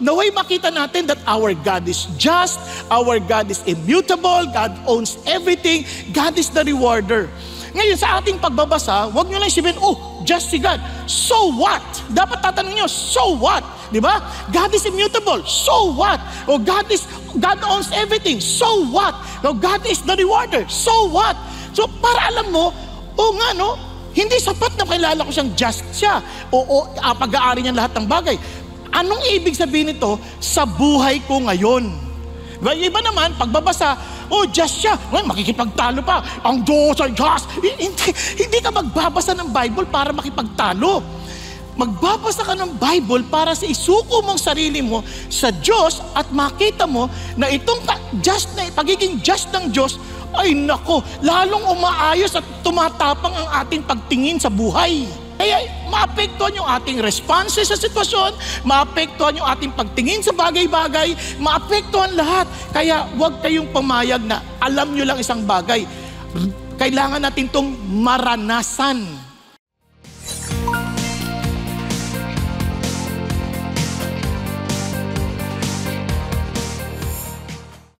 naway makita natin that our God is just, our God is immutable, God owns everything, God is the rewarder. Ngayon sa ating pagbabasa, huwag nyo lang sabihin, oh, just si God. So what? Dapat tatanungin nyo, so what? Di ba? God is immutable. So what? O God owns everything. So what? O God is the rewarder. So what? So para alam mo, nga no, hindi sapat na kilala ko siyang just siya. Pag-aari niya lahat ng bagay. Anong ibig sabihin nito sa buhay ko ngayon? Diba? Iba naman, pagbabasa, just siya. Well, makikipagtalo pa. Ang Diyos ay just. Hindi ka magbabasa ng Bible para makipagtalo. Magbabasa ka ng Bible para sa isuko mong sarili mo sa Diyos at makita mo na itong pagiging just ng Diyos ay nako, lalong umaayos at tumatapang ang ating pagtingin sa buhay. Kaya maapektuhan yung ating responses sa sitwasyon, maapektuhan yung ating pagtingin sa bagay-bagay, maapektuhan lahat. Kaya huwag kayong pumayag na alam nyo lang isang bagay. Kailangan natin itong maranasan.